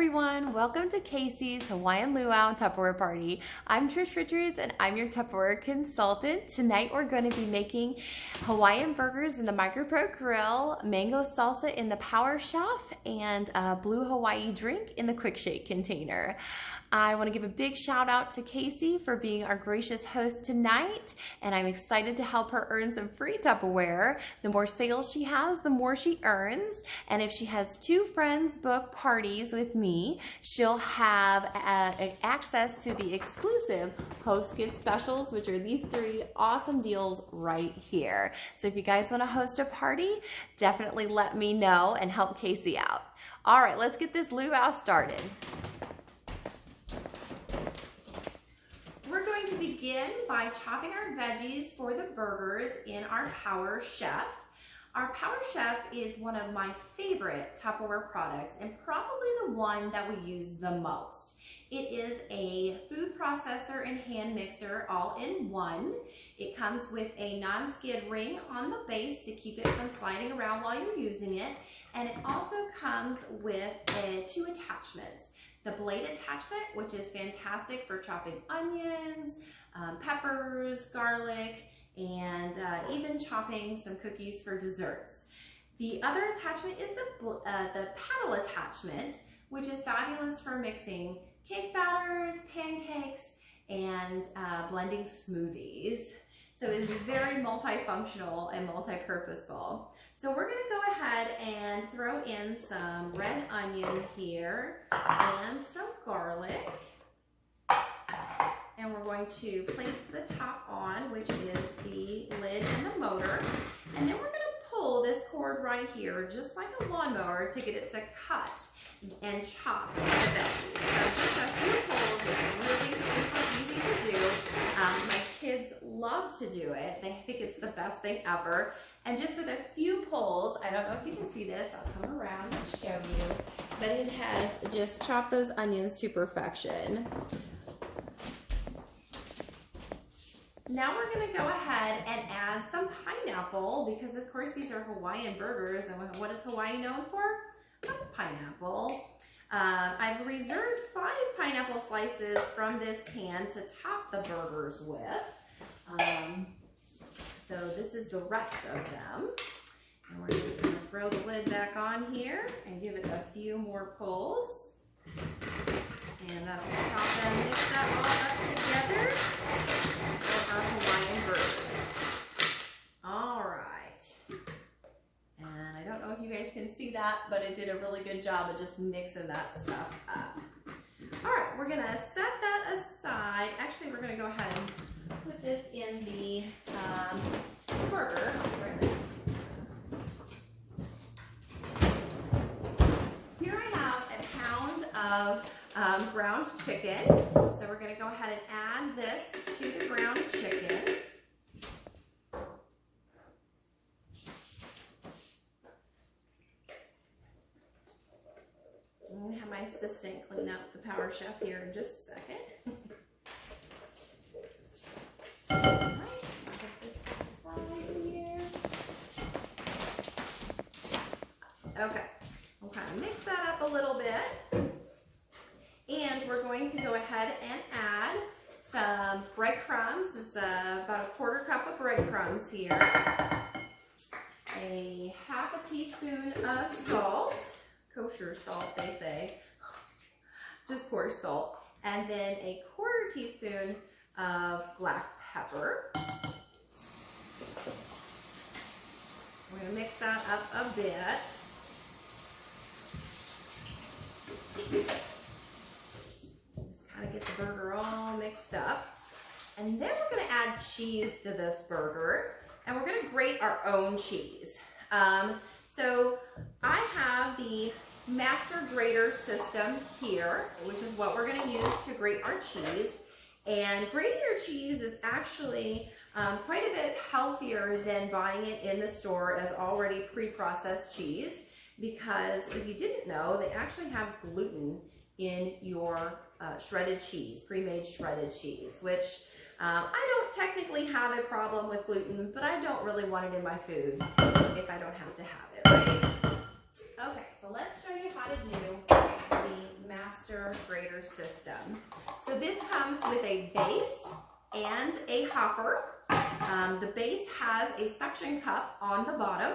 everyone, welcome to Casey's Hawaiian Luau Tupperware Party. I'm Trish Richards and I'm your Tupperware consultant. Tonight we're going to be making Hawaiian burgers in the Micropro Grill, mango salsa in the Power Chef, and a blue Hawaii drink in the Quick Shake container. I want to give a big shout out to Casey for being our gracious host tonight, and I'm excited to help her earn some free Tupperware. The more sales she has, the more she earns, and if she has 2 friends book parties with me, she'll have access to the exclusive host gift specials, which are these 3 awesome deals right here. So if you guys want to host a party, definitely let me know and help Casey out. All right, let's get this luau started. We're going to begin by chopping our veggies for the burgers in our Power Chef. Our Power Chef is one of my favorite Tupperware products and probably the one that we use the most. It is a food processor and hand mixer all in one. It comes with a non-skid ring on the base to keep it from sliding around while you're using it, and it also comes with 2 attachments. The blade attachment, which is fantastic for chopping onions, peppers, garlic, and even chopping some cookies for desserts. The other attachment is the paddle attachment, which is fabulous for mixing cake batters, pancakes, and blending smoothies. So it is very multifunctional and multi-purposeful. So we're going to go ahead and throw in some red onion here and some garlic. And we're going to place the top on, which is the lid and the motor. And then we're going to pull this cord right here, just like a lawnmower, to get it to cut and chop the veggies. So just a few pulls is really super easy to do. My kids love to do it. They think it's the best thing ever. And just with a few pulls, I don't know if you can see this, I'll come around and show you, but it has just chopped those onions to perfection. Now we're going to go ahead and add some pineapple, because of course these are Hawaiian burgers, and what is Hawaii known for? Pineapple. I've reserved 5 pineapple slices from this can to top the burgers with. So this is the rest of them. And we're just going to throw the lid back on here and give it a few more pulls. And that'll chop and mix that all up together for our Hawaiian burgers. All right. And I don't know if you guys can see that, but it did a really good job of just mixing that stuff up. All right, we're going to set that aside. Actually, we're going to go ahead and put this in the burger. Here I have a pound of ground chicken. So we're going to go ahead and add this to the ground chicken. I'm going to have my assistant clean up the Power Chef here in just a second. Okay, we'll kind of mix that up a little bit. And we're going to go ahead and add some breadcrumbs. It's about a 1/4 cup of breadcrumbs here. A half a teaspoon of salt, kosher salt they say, just coarse salt. And then a 1/4 teaspoon of black pepper. We're going to mix that up a bit. Just kind of get the burger all mixed up. And then we're going to add cheese to this burger. And we're going to grate our own cheese. So I have the master grater system here, which is what we're going to use to grate our cheese. And grating your cheese is actually quite a bit healthier than buying it in the store as already pre-processed cheese, because if you didn't know, they actually have gluten in your shredded cheese, pre-made shredded cheese, which I don't technically have a problem with gluten, but I don't really want it in my food if I don't have to have it, right? Okay, so let's show you how to do the grinder system. So this comes with a base and a hopper. The base has a suction cup on the bottom.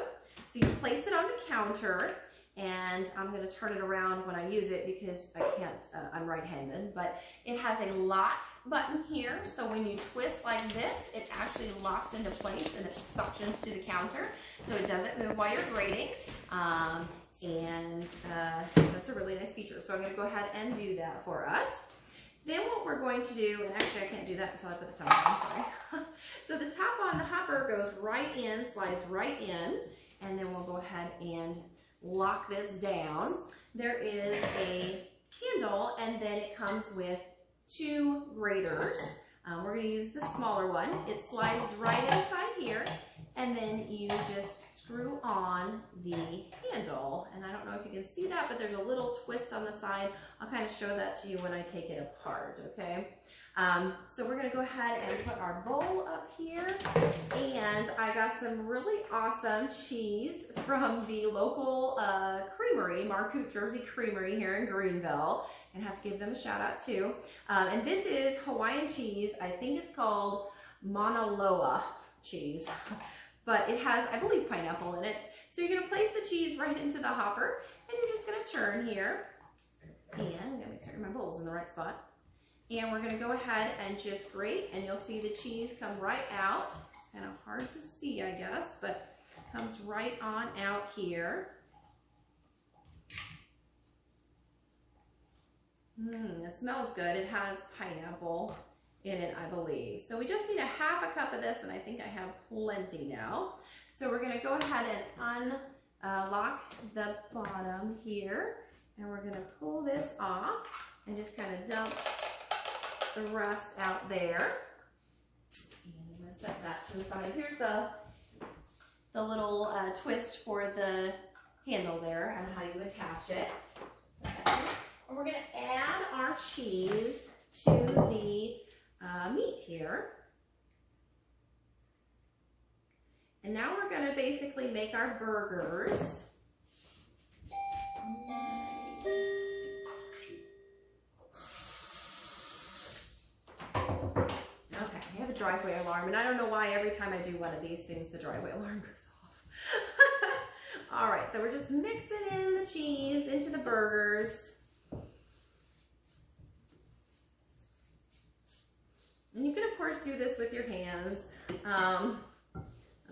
So you place it on the counter, and I'm going to turn it around when I use it because I can't, I'm right-handed, but it has a lock button here. So when you twist like this, it actually locks into place and it suctions to the counter. So it doesn't move while you're grating. That's a really nice feature. So I'm going to go ahead and do that for us. Then what we're going to do, and actually I can't do that until I put the top on, sorry. So the top on the hopper goes right in, slides right in, and then we'll go ahead and lock this down. There is a handle, and then it comes with 2 graters. We're going to use the smaller one. It slides right inside here, and then you just screw on the handle. And I don't know if you can see that, but there's a little twist on the side. I'll kind of show that to you when I take it apart, okay? So we're going to go ahead and put our bowl up here, and I got some really awesome cheese from the local creamery, Marcoot Jersey Creamery here in Greenville, and I have to give them a shout out too. And this is Hawaiian cheese. I think it's called Mauna Loa cheese, but it has, I believe, pineapple in it. So you're going to place the cheese right into the hopper, and you're just going to turn here, and I'm going to make sure my bowl's in the right spot. And we're going to go ahead and just grate, and you'll see the cheese come right out. It's kind of hard to see, I guess, but it comes right on out here. It smells good. It has pineapple in it, I believe. So we just need a half a cup of this, and I think I have plenty now. So we're going to go ahead and unlock the bottom here, and we're going to pull this off and just kind of dump the rest out there. And I'm going to set that to the side. Here's the little twist for the handle there and how you attach it. And we're going to add our cheese to the meat here. And now we're going to basically make our burgers. Driveway alarm, and I don't know why every time I do one of these things the driveway alarm goes off. All right, so we're just mixing in the cheese into the burgers. And you can of course do this with your hands. I'm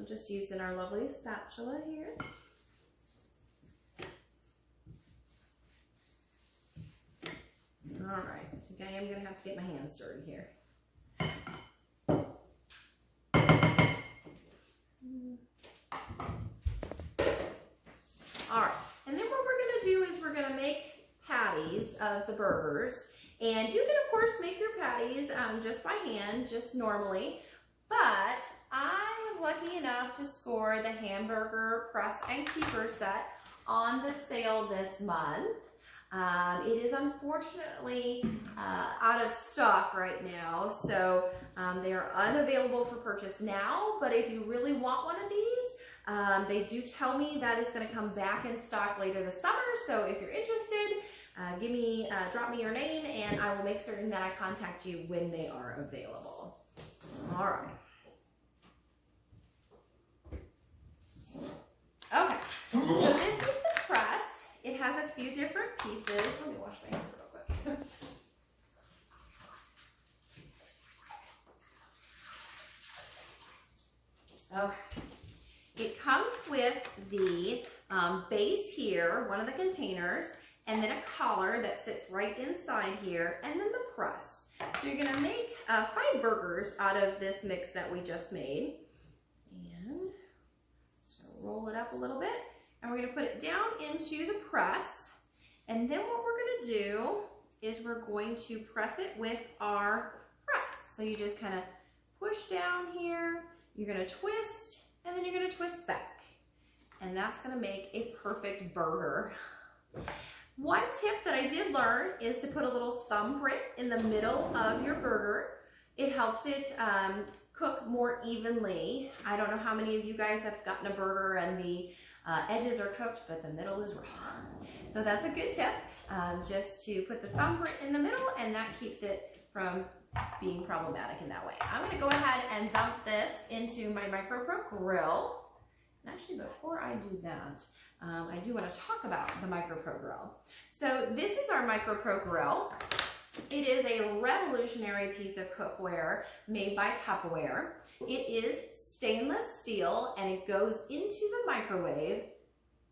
just using our lovely spatula here. All right, I think I am going to have to get my hands dirty here. All right, and then what we're going to do is we're going to make patties of the burgers. And you can, of course, make your patties just by hand, just normally. But I was lucky enough to score the hamburger press and keeper set on the sale this month. It is unfortunately out of stock right now, so they are unavailable for purchase now. But if you really want one of these, they do tell me that it's going to come back in stock later this summer. So if you're interested, drop me your name, and I will make certain that I contact you when they are available. All right. Okay. So this is the press. It has a few different pieces. Let me wash my hands real quick. Okay. It comes with the base here, one of the containers, and then a collar that sits right inside here, and then the press. So you're going to make 5 burgers out of this mix that we just made. And just going to roll it up a little bit. And we're going to put it down into the press. And then what we're going to do is we're going to press it with our press. So you just kind of push down here. You're going to twist, and then you're going to twist back. And that's going to make a perfect burger. One tip that I did learn is to put a little thumbprint in the middle of your burger. It helps it cook more evenly. I don't know how many of you guys have gotten a burger and the edges are cooked, but the middle is raw. So that's a good tip. just to put the thumbprint in the middle, and that keeps it from being problematic in that way. I'm going to go ahead and dump this into my Micropro Grill. And actually, before I do that, I do want to talk about the Micropro Grill. So this is our Micropro Grill. It is a revolutionary piece of cookware made by Tupperware. It is stainless steel and it goes into the microwave.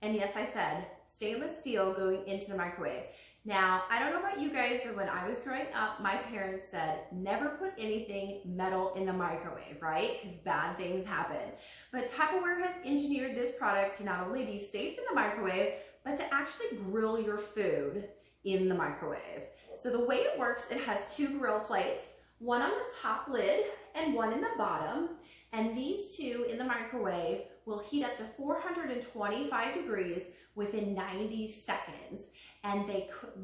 And yes, I said stainless steel going into the microwave. Now, I don't know about you guys, but when I was growing up, my parents said, never put anything metal in the microwave, right? Because bad things happen. But Tupperware has engineered this product to not only be safe in the microwave, but to actually grill your food in the microwave. So the way it works, it has two grill plates, one on the top lid and one in the bottom. And these two in the microwave will heat up to 425 degrees within 90 seconds. And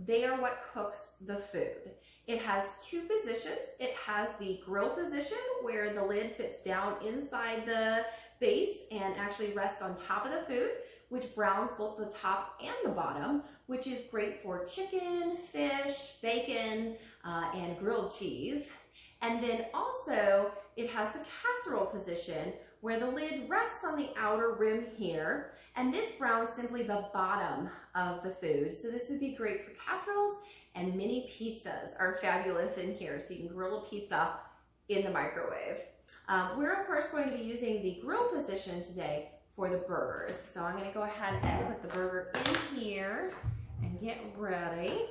they are what cooks the food. It has two positions. It has the grill position where the lid fits down inside the base and actually rests on top of the food, which browns both the top and the bottom, which is great for chicken, fish, bacon, and grilled cheese. And then also it has the casserole position where the lid rests on the outer rim here, and this browns simply the bottom of the food. So this would be great for casseroles, and mini pizzas are fabulous in here, so you can grill a pizza in the microwave. We're of course going to be using the grill position today for the burgers. So I'm going to go ahead and put the burger in here and get ready.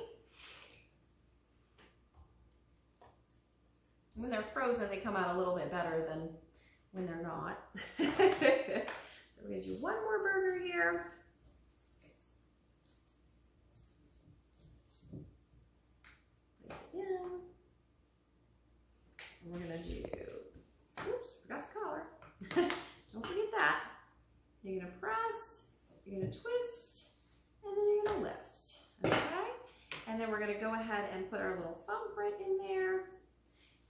When they're frozen, they come out a little bit better than when they're not. So we're going to do one more burger here. Place it in. And we're going to do, oops, forgot the collar. Don't forget that. You're going to press, you're going to twist, and then you're going to lift. Okay? And then we're going to go ahead and put our little thumbprint in there.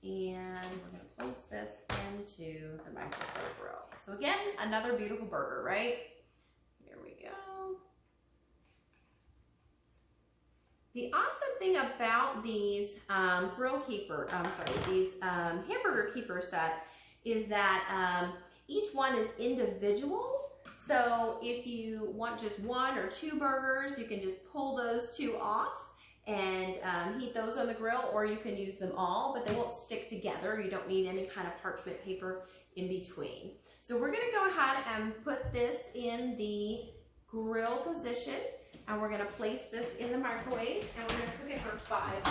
And we're going to place this into the Micropro Grill. So again, another beautiful burger, right? Here we go. The awesome thing about these hamburger keeper set is that each one is individual. So if you want just one or two burgers, you can just pull those two off and heat those on the grill, or you can use them all, but they won't stick together. You don't need any kind of parchment paper in between. So we're gonna go ahead and put this in the grill position, and we're gonna place this in the microwave, and we're gonna cook it for 5 minutes.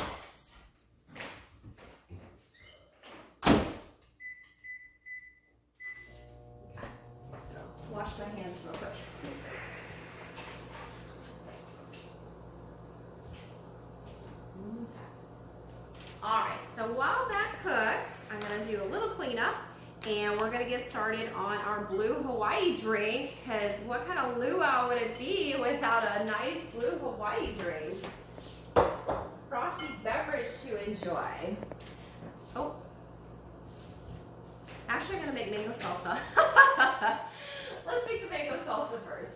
Okay. Wash my hands real quick. All right, so while that cooks, I'm gonna do a little cleanup, and we're gonna get started on our blue Hawaii drink, because what kind of luau would it be without a nice blue Hawaii drink? Frosty beverage to enjoy. Oh, actually I'm gonna make mango salsa. Let's make the mango salsa first.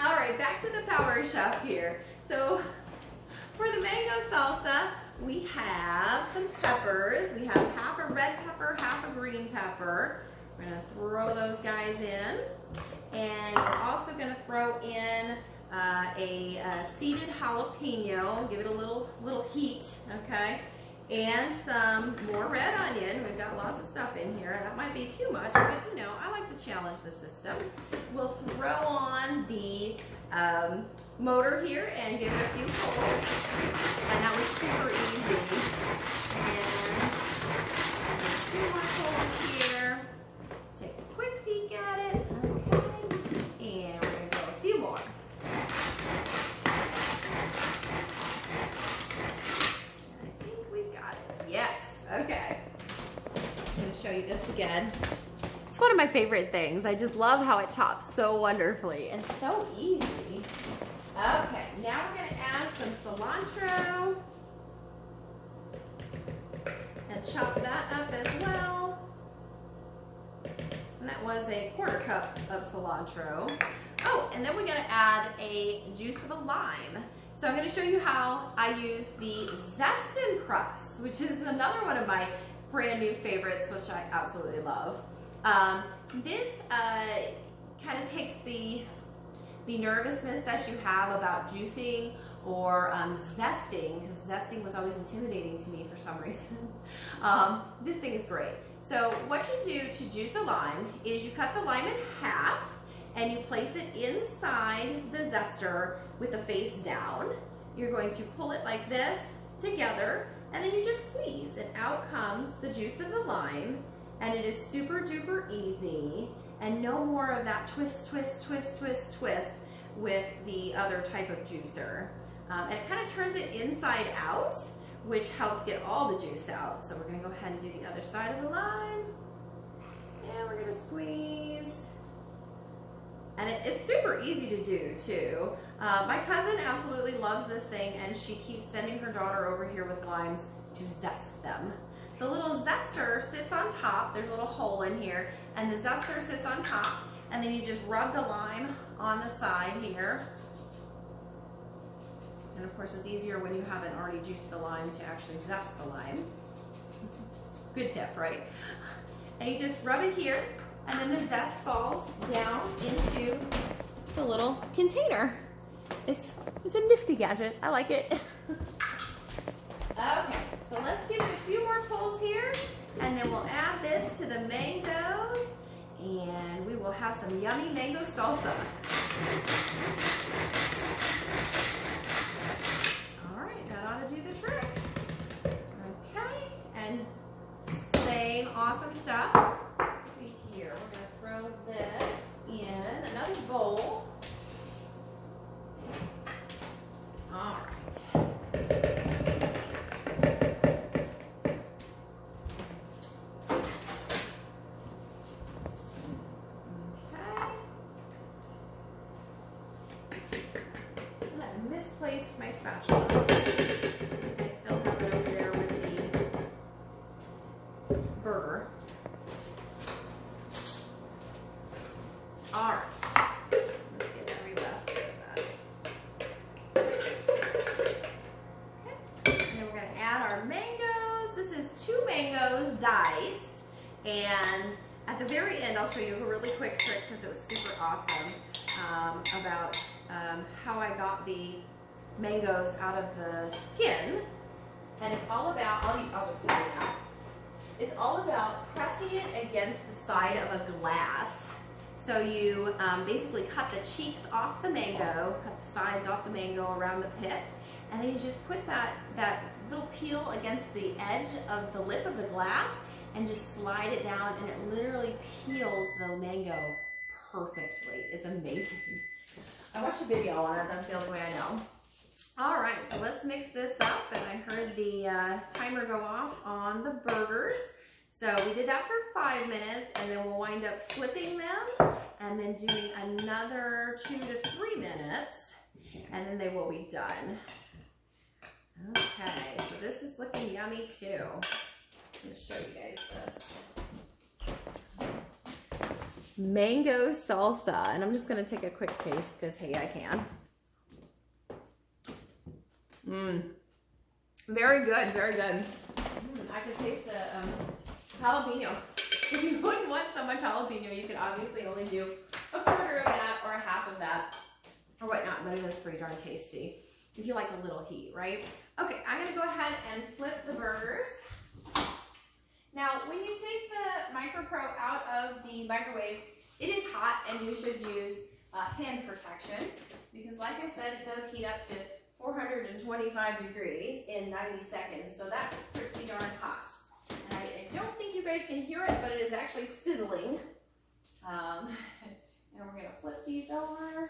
All right, back to the Power Chef here. So for the mango salsa, we have some peppers. We have half a red pepper, half a green pepper. We're gonna throw those guys in. And we're also gonna throw in a seeded jalapeno, give it a little heat, okay? And some more red onion. We've got lots of stuff in here. That might be too much, but you know, I like to challenge the system. We'll throw on the motor here and give it a few pulls. And that was super easy. And a few more pulls here. Take a quick peek at it. Okay. And we're going to go a few more. And I think we've got it. Yes. Okay. I'm going to show you this again. It's one of my favorite things. I just love how it chops so wonderfully and so easy. Okay, now we're going to add some cilantro and chop that up as well. And that was a 1/4 cup of cilantro. Oh, and then we're going to add a juice of a lime. So I'm going to show you how I use the Zest and Press, which is another one of my brand new favorites, which I absolutely love. This kind of takes the nervousness that you have about juicing or zesting, because zesting was always intimidating to me for some reason. This thing is great. So what you do to juice a lime is you cut the lime in half and you place it inside the zester with the face down. You're going to pull it like this together, and then you just squeeze, and out comes the juice of the lime, and it is super duper easy, and no more of that twist, twist, twist, twist, twist with the other type of juicer. And it kind of turns it inside out, which helps get all the juice out. So we're going to go ahead and do the other side of the lime, and we're going to squeeze. And it's super easy to do too. My cousin absolutely loves this thing, and she keeps sending her daughter over here with limes to zest them. The little zester sits on top. There's a little hole in here, and the zester sits on top, and then you just rub the lime on the side here. And of course it's easier when you haven't already juiced the lime to actually zest the lime. Good tip, right? And you just rub it here, and then the zest falls down into the little container. It's a nifty gadget. I like it. Okay, so let's give it a few more pulls here, and then we'll add this to the mangoes, and we will have some yummy mango salsa. All right, that ought to do the trick. Okay, and same awesome stuff. Here, we're going to throw this in another bowl. All right. I misplaced my spatula. I still have it over there with the burger. All right. Let's get every last bit of that. Okay. And then we're going to add our mangoes. This is 2 mangoes diced. And at the very end, I'll show you a really quick trick because it was super awesome about how I got the mangoes out of the skin. And it's all about, I'll just tell you now. It's all about pressing it against the side of a glass. So you basically cut the cheeks off the mango, cut the sides off the mango around the pit, and then you just put that little peel against the edge of the lip of the glass and just slide it down, and it literally peels the mango perfectly. It's amazing. I watched a video on it. That's the only way I know. All right, so let's mix this up, and I heard the timer go off on the burgers. So we did that for 5 minutes, and then we'll wind up flipping them and then doing another 2 to 3 minutes, and then they will be done. Okay, so this is looking yummy too. I'm going to show you guys this. Mango salsa, and I'm just going to take a quick taste because, hey, I can. Very good, very good. I can taste the jalapeno. If you wouldn't want so much jalapeno, you could obviously only do a quarter of that or a half of that or whatnot, but it is pretty darn tasty if you like a little heat, right? Okay, I'm going to go ahead and flip the burgers. Now, when you take the Micropro out of the microwave, it is hot and you should use hand protection because, like I said, it does heat up to 425 degrees in 90 seconds, so that is pretty darn hot. And I don't think you guys can hear it, but it is actually sizzling. And we're going to flip these over,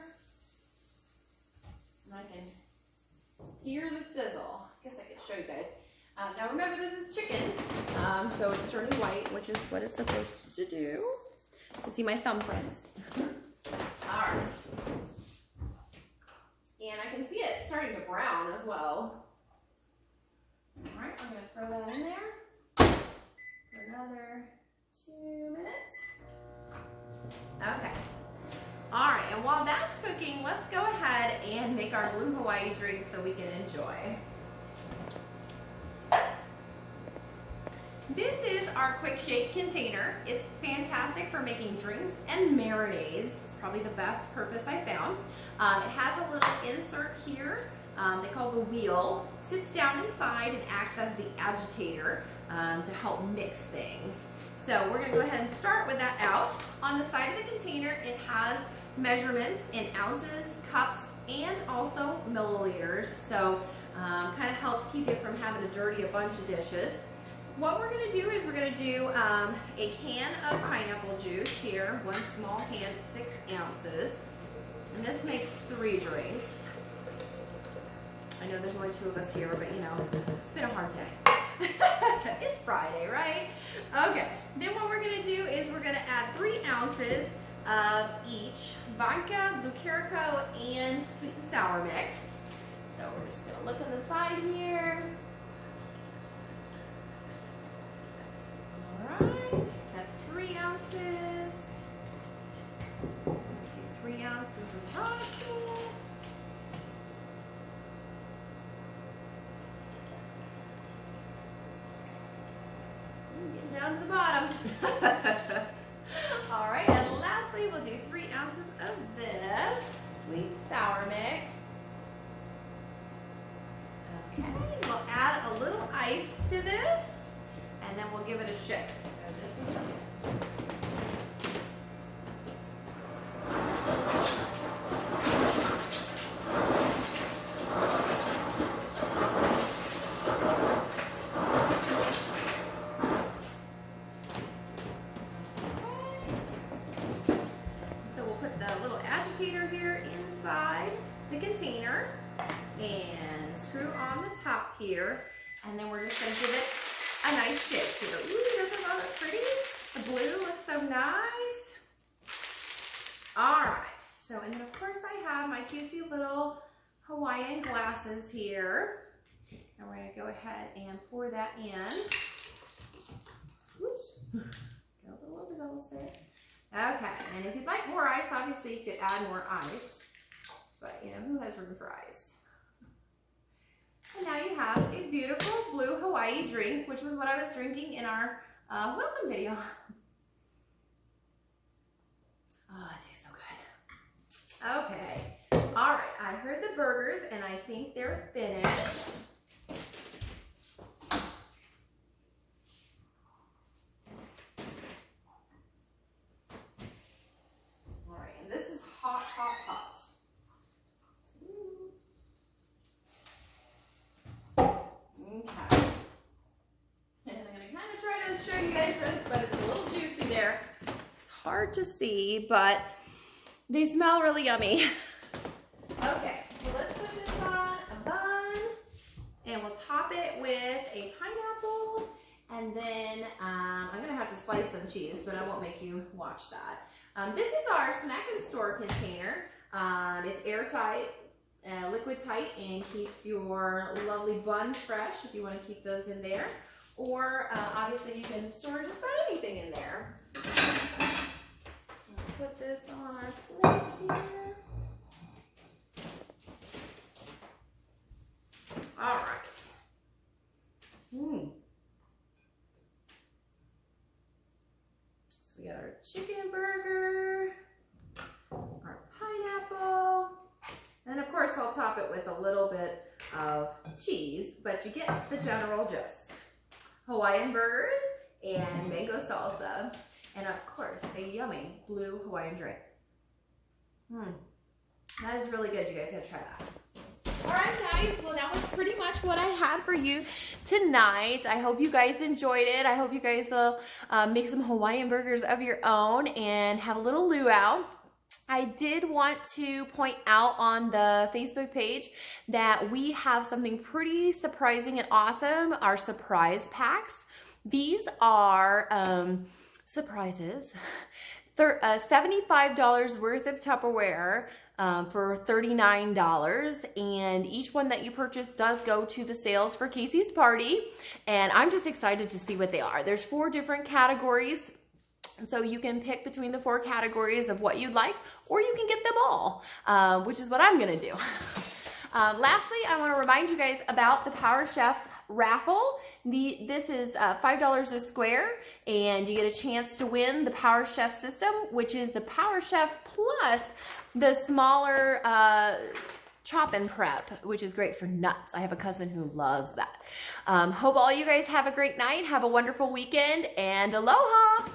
and I can hear the sizzle. I guess I could show you guys. Now remember, this is chicken, so it's turning white, which is what it's supposed to do. You can see my thumbprints. All right. And I can see it starting to brown as well. All right, I'm going to throw that in there for another 2 minutes. Okay. All right, and while that's cooking, let's go ahead and make our blue Hawaii drink so we can enjoy. This is our quick shake container. It's fantastic for making drinks and marinades. It's probably the best purpose I found. It has a little insert here. They call the wheel. Sits down inside and acts as the agitator to help mix things. So we're gonna go ahead and start with that out. On the side of the container, it has measurements in ounces, cups, and also milliliters. So kind of helps keep you from having to dirty a bunch of dishes. What we're gonna do is we're gonna do a can of pineapple juice here, one small can, 6 ounces. And this makes 3 drinks. I know there's only 2 of us here, but you know, it's been a hard day. It's Friday, right? Okay, then what we're gonna do is we're gonna add 3 ounces of each vodka, blue carico, and sweet and sour mix. So we're just gonna look on the side here. Alright, that's 3 ounces. Do 3 ounces of vodka. Getting down to the bottom. Alright, and lastly we'll do 3 ounces of this sweet and sour mix. Okay, we'll add a little ice to this. And then we'll give it a shake. So just a second. So we'll put the little agitator here inside the container and screw on the top here. And then we're just going to give it a nice shake. So, ooh, doesn't that look pretty? The blue looks so nice. All right. So, and then of course I have my cutesy little Hawaiian glasses here. And we're going to go ahead and pour that in. Whoops. Got a little overzealous there. Okay. And if you'd like more ice, obviously you could add more ice. But, you know, who has room for ice? And now you have a beautiful blue Hawaii drink, which was what I was drinking in our welcome video. Oh, it tastes so good. Okay. All right. I heard the burgers, and I think they're finished. All right. And this is hot, hot, hot. Okay. And I'm going to kind of try to show you guys this, but it's a little juicy there. It's hard to see, but they smell really yummy. Okay, so let's put this on a bun, and we'll top it with a pineapple, and then I'm going to have to slice some cheese, but I won't make you watch that. This is our snack and store container. It's airtight. Liquid tight, and keeps your lovely buns fresh if you want to keep those in there. Or obviously you can store just about anything in there. I'll put this on our plate here. All right. So we got our chicken burger, our pineapple. And then of course I'll top it with a little bit of cheese, but you get the general gist. Hawaiian burgers and mango salsa, and of course a yummy blue Hawaiian drink. That is really good. You guys gotta try that. All right, guys. Well, that was pretty much what I had for you tonight. I hope you guys enjoyed it. I hope you guys will make some Hawaiian burgers of your own and have a little luau. I did want to point out on the Facebook page that we have something pretty surprising and awesome, our surprise packs. These are surprises. $75 worth of Tupperware for $39, and each one that you purchase does go to the sales for Casey's party, and I'm just excited to see what they are. There's 4 different categories. So you can pick between the 4 categories of what you'd like, or you can get them all, which is what I'm gonna do. Lastly, I wanna remind you guys about the Power Chef raffle. This is $5 a square, and you get a chance to win the Power Chef system, which is the Power Chef plus the smaller chop and prep, which is great for nuts. I have a cousin who loves that. Hope all you guys have a great night, have a wonderful weekend, and aloha!